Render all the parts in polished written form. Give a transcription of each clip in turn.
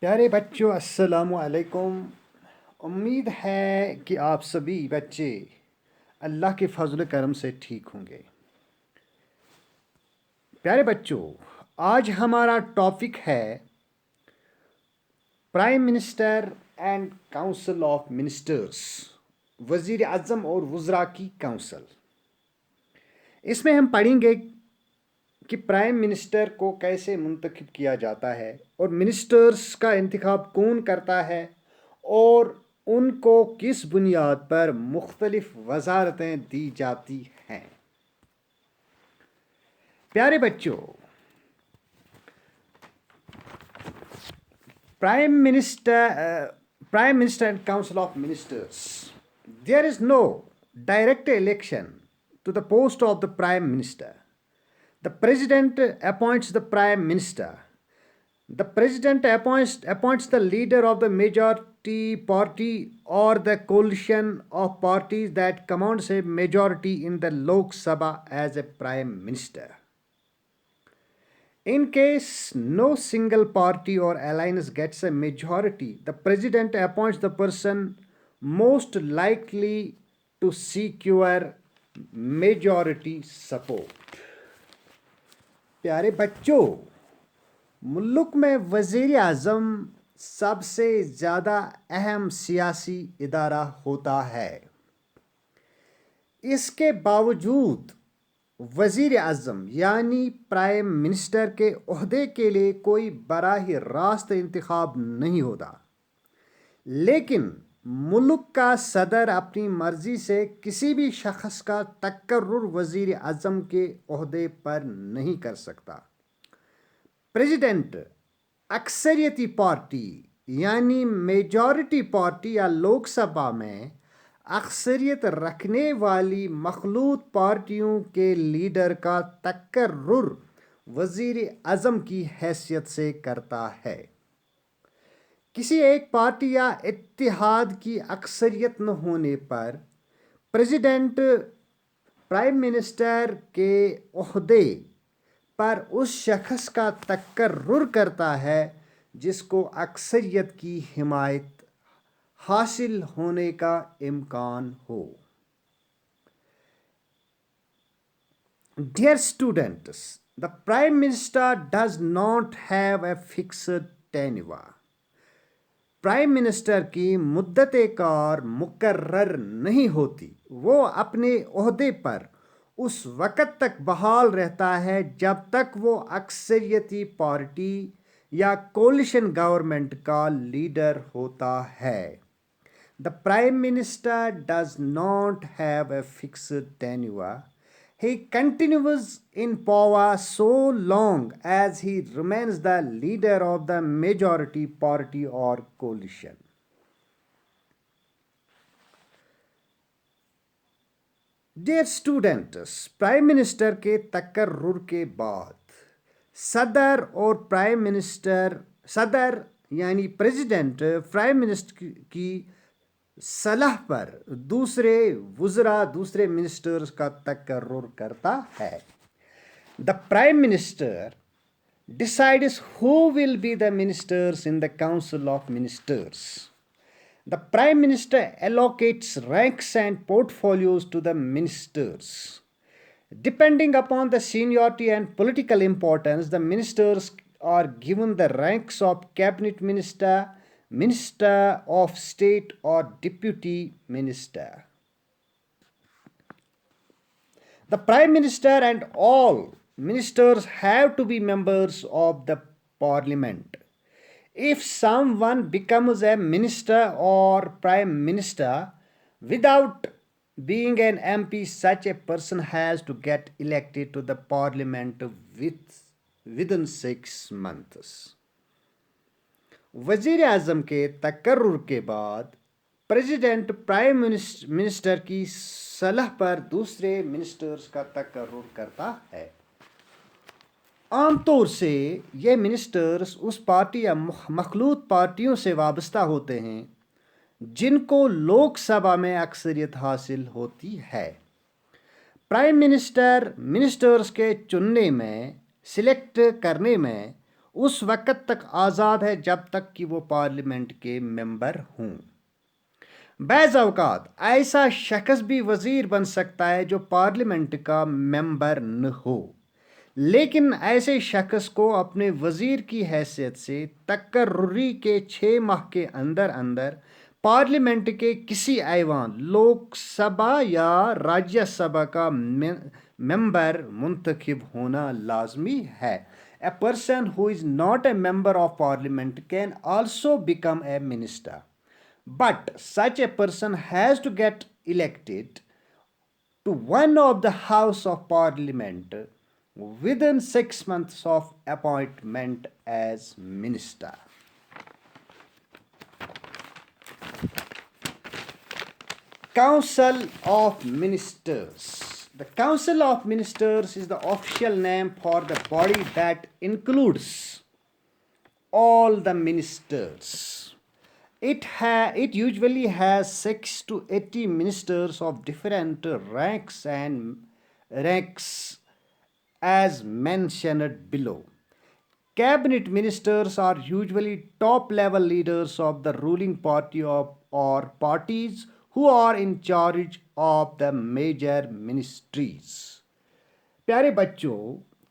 प्यारे बच्चों, अस्सलामु अलैकुम। उम्मीद है कि आप सभी बच्चे अल्लाह के फजल करम से ठीक होंगे। प्यारे बच्चों, आज हमारा टॉपिक है prime minister and council of ministers, वजीर आजम और वज़रा की काउंसिल। इसमें हम पढ़ेंगे कि प्राइम मिनिस्टर को कैसे मुंतखब किया जाता है और मिनिस्टर्स का इंतखाब कौन करता है और उनको किस बुनियाद पर मुख्तलिफ वजारतें दी जाती हैं। प्यारे बच्चों, prime minister prime minister and council of ministers, there is no direct election to the post of the prime minister. The president appoints the prime minister. The president appoints the leader of the majority party or the coalition of parties that commands a majority in the Lok Sabha as a prime minister. In case no single party or alliance gets a majority, the president appoints the person most likely to secure majority support. प्यारे बच्चों, मुल्क में वज़ीर आज़म सबसे ज़्यादा अहम सियासी इदारा होता है। इसके बावजूद वज़ीर आज़म यानी प्राइम मिनिस्टर के ओहदे के लिए कोई बराह रास्त इंतखाब नहीं होता, लेकिन मुल्क का सदर अपनी मर्जी से किसी भी शख्स का तकर्रुर वज़ीर आज़म के ओहदे पर नहीं कर सकता। प्रेसिडेंट अक्सरियती पार्टी यानी मेजॉरिटी पार्टी या लोकसभा में अक्सरियत रखने वाली मखलूत पार्टियों के लीडर का तकर्रुर वज़ीर आज़म की हैसियत से करता है। किसी एक पार्टी या इत्तेहाद की अक्सरियत न होने पर प्रेसिडेंट प्राइम मिनिस्टर के ओहदे पर उस शख्स का तकर्रुर करता है जिसको अक्सरियत की हिमायत हासिल होने का इम्कान हो। Dear students, the Prime Minister does not have a fixed tenure. Prime minister की मुद्दत कार मुकर्रर नहीं होती। वो अपने ओहदे पर उस वक़्त तक बहाल रहता है जब तक वो अक्सरियती पार्टी या कोलिशन गवर्नमेंट का लीडर होता है। The prime minister does not have a fixed tenure. He continues in power so long as he remains the leader of the majority party or coalition. Dear students, prime minister के तकर्रुर के बाद सदर और prime minister, सदर यानी president prime minister की सलाह पर दूसरे वज़रा, दूसरे मिनिस्टर्स का तकर्रुर करता है। The prime minister decides who will be the ministers in the council of ministers. The prime minister allocates ranks and portfolios to the ministers. Depending upon the seniority and political importance, the ministers are given the ranks of cabinet minister, minister of state or deputy minister. The prime minister and all ministers have to be members of the parliament. If someone becomes a minister or prime minister without being an MP, such a person has to get elected to the parliament within 6 months. वज़ीर आज़म के तकर्रुर के बाद president prime minister की सलाह पर दूसरे ministers का तकर्रुर करता है। आमतौर से ये मिनिस्टर्स उस पार्टी या मखलूत पार्टियों से वाबस्ता होते हैं जिनको लोकसभा में अक्सरियत हासिल होती है। प्राइम मिनिस्टर मिनिस्टर्स के चुनने में, सिलेक्ट करने में उस वक़्त तक आज़ाद है जब तक कि वो पार्लियामेंट के मेंबर हों। बैज़ अवकात ऐसा शख्स भी वज़ीर बन सकता है जो पार्लियामेंट का मेंबर न हो, लेकिन ऐसे शख्स को अपने वज़ीर की हैसियत से तकर्रुरी के 6 माह के अंदर अंदर पार्लियामेंट के किसी ऐवान, लोकसभा या राज्यसभा का मेंबर मुंतखब होना लाजमी है। A person who is not a member of parliament can also become a minister, but such a person has to get elected to one of the House of Parliament within 6 months of appointment as minister. Council of Ministers. The Council of Ministers is the official name for the body that includes all the ministers. It usually has 6 to 80 ministers of different ranks as mentioned below. Cabinet ministers are usually top level leaders of the ruling party or parties who are in charge of the major ministries. प्यारे बच्चों,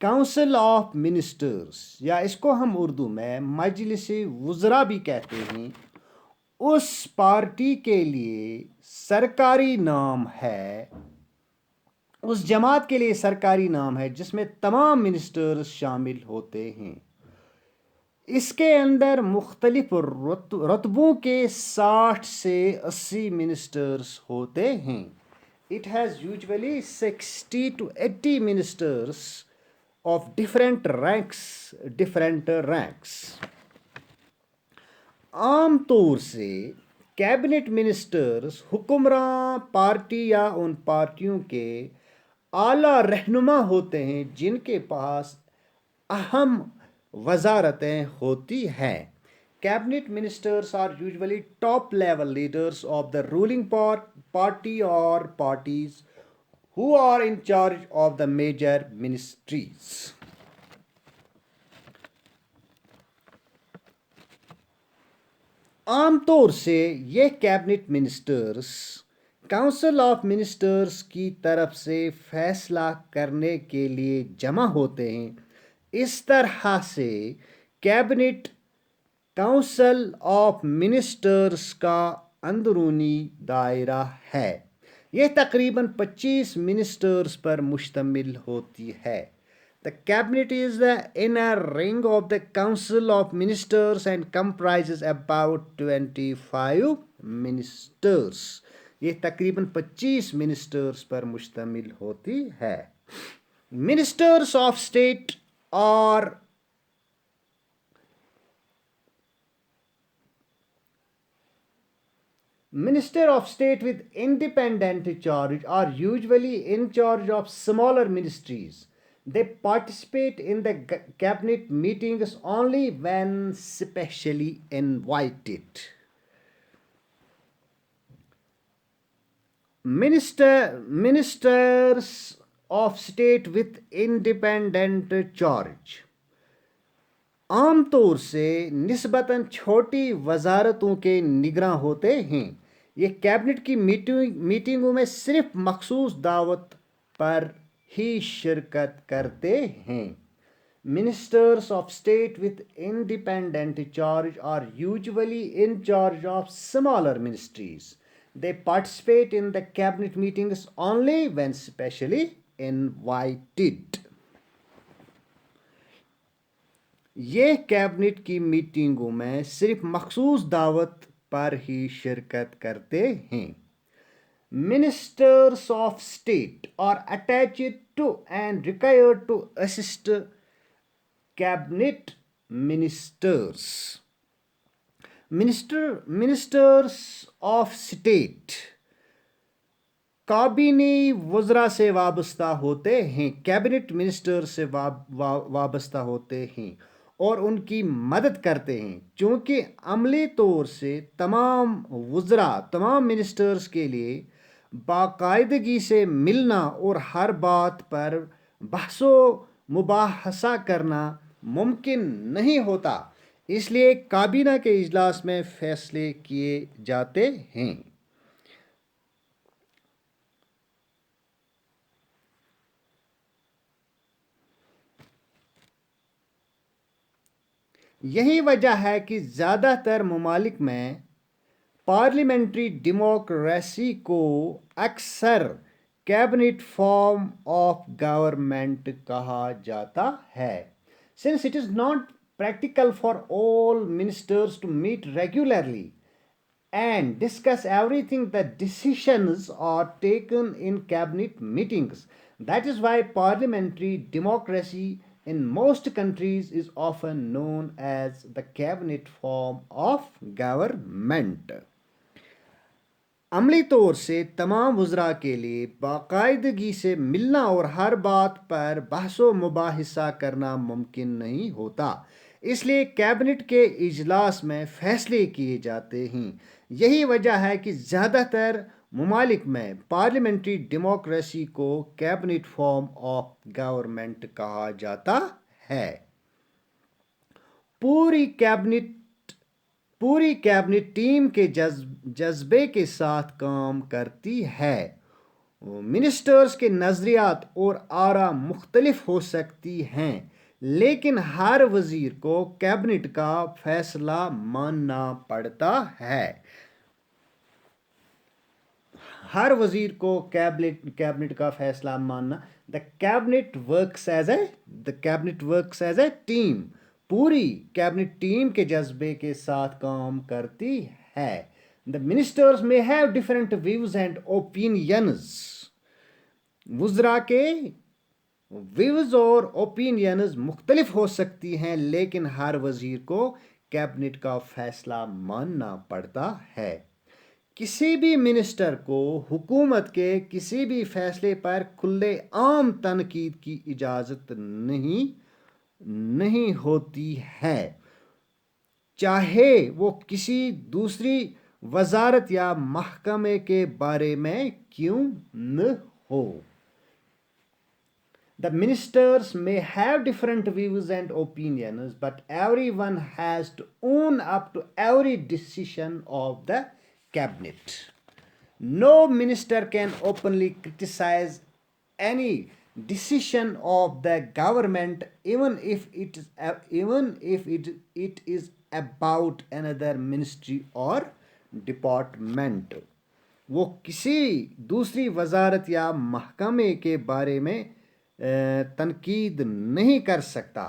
council of ministers या इसको हम उर्दू में मजलिस वज़रा भी कहते हैं, उस पार्टी के लिए सरकारी नाम है, उस जमात के लिए सरकारी नाम है जिसमें तमाम मिनिस्टर्स शामिल होते हैं। इसके अंदर मुख्तलिफ रतबों के 60 से 80 मिनिस्टर्स होते हैं। It has usually 60 to 80 ministers of different ranks. आम तौर से कैबिनेट मिनिस्टर्स हुक्मरान पार्टी या उन पार्टियों के आला रहनुमा होते हैं जिनके पास अहम वजारतें होती हैं। Cabinet ministers are usually top level leaders of the ruling party or parties who are in charge of the major ministries. आमतौर से ये cabinet ministers council of ministers की तरफ से फैसला करने के लिए जमा होते हैं। इस तरह से कैबिनेट काउंसिल ऑफ मिनिस्टर्स का अंदरूनी दायरा है। यह तकरीबन 25 मिनिस्टर्स पर मुश्तमिल होती है। The cabinet is the inner ring of the council of ministers and comprises about 25 ministers. यह तकरीबन 25 मिनिस्टर्स पर मुश्तमिल होती है। Ministers of state are Minister of State with independent charge are usually in charge of smaller ministries. They participate in the cabinet meetings only when specially invited. Ministers of State with independent charge आमतौर से निस्बतन छोटी वजारतों के निगरां होते हैं। ये cabinet की मीटिंगों में सिर्फ मखसूस दावत पर ही शिरकत करते हैं। Ministers of state with independent charge are usually in charge of smaller ministries. They participate in the cabinet meetings only when specially invited. ये कैबिनेट की मीटिंगों में सिर्फ मखसूस दावत पर ही शिरकत करते हैं। Ministers of state are attached to and required to assist cabinet ministers. Ministers of state काबीनी वज़रा से वाबस्ता होते हैं, कैबिनेट मिनिस्टर से वाबस्ता होते हैं और उनकी मदद करते हैं। चूँकि अमली तौर से तमाम वज़रा, तमाम मिनिस्टर्स के लिए बाकायदगी से मिलना और हर बात पर बहसो मुबाहसा करना मुमकिन नहीं होता, इसलिए काबीना के इजलास में फैसले किए जाते हैं। यही वजह है कि ज़्यादातर ममालिक में पार्लियामेंट्री डेमोक्रेसी को अक्सर कैबिनेट फॉर्म ऑफ गवर्नमेंट कहा जाता है। Since it is not practical for all ministers to meet regularly and discuss everything, the decisions are taken in cabinet meetings. That is why parliamentary democracy in most countries is often known as the cabinet form of government. अमली तौर से तमाम वज़रा के लिए बाकायदगी से मिलना और हर बात पर बहसो मुबाहिसा करना मुमकिन नहीं होता, इसलिए कैबिनेट के इजलास में फ़ैसले किए जाते हैं। यही वजह है कि ज़्यादातर ममालिक में पार्लियामेंट्री डेमोक्रेसी को कैबिनेट फॉर्म ऑफ गवर्नमेंट कहा जाता है। पूरी कैबिनेट पूरी कैबिनेट टीम के जज्बे के साथ काम करती है। मिनिस्टर्स के नज़रियात और आरा मुख्तलिफ हो सकती हैं, लेकिन हर वज़ीर को कैबिनेट का फैसला मानना पड़ता है। हर वज़ीर को कैबिनेट का फैसला मानना। The cabinet works as a team. पूरी कैबिनेट टीम के जज्बे के साथ काम करती है। The ministers may have different views and opinions. वुज़रा के व्यूज और ओपिनियंस मुख्तलिफ हो सकती हैं, लेकिन हर वज़ीर को कैबिनेट का फैसला मानना पड़ता है। किसी भी मिनिस्टर को हुकूमत के किसी भी फैसले पर खुले आम तनकीद की इजाज़त नहीं होती है, चाहे वो किसी दूसरी वजारत या महकमे के बारे में क्यों न हो। The ministers may have different views and opinions, but everyone has to own up to every decision of the cabinet. No minister can openly criticize any decision of the government, even if it is about another ministry or department. वो किसी दूसरी वजारत या महकमे के बारे में तनकीद नहीं कर सकता।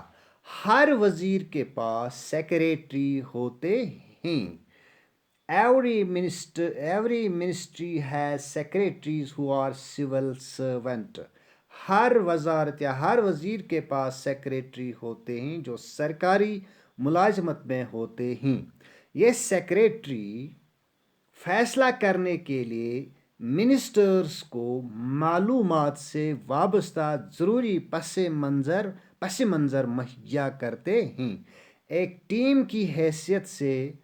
हर वज़ीर के पास सेक्रेटरी होते हैं। Every ministry has secretaries who are civil servant. हर वजारत या हर वज़ीर के पास सेक्रेटरी होते हैं जो सरकारी मुलाजमत में होते हैं। ये सेक्रेटरी फैसला करने के लिए मिनिस्टर्स को मालूमात से वाबस्ता ज़रूरी पस मंज़र मुहैया करते हैं। एक टीम की हैसियत से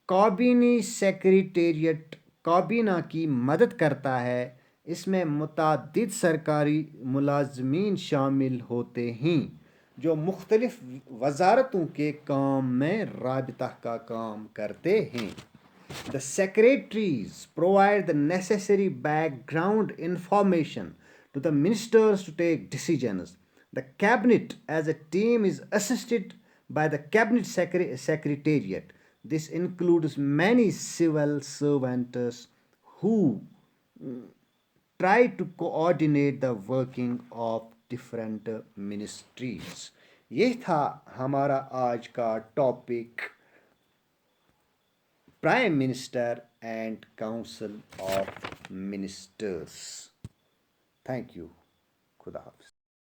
काबीनी सेक्रेटेरिएट काबीना की मदद करता है। इसमें मुतादिद सरकारी मुलाजमीन शामिल होते हैं जो मुख्तलिफ वजारतों के काम में राबिता का काम करते हैं। The secretaries provide the necessary background information to the ministers to take decisions. The cabinet as a team is assisted by the cabinet secretariat. This includes many civil servants who try to coordinate the working of different ministries. ये था हमारा आज का topic, Prime Minister and Council of Ministers. Thank you. Khuda Hafiz.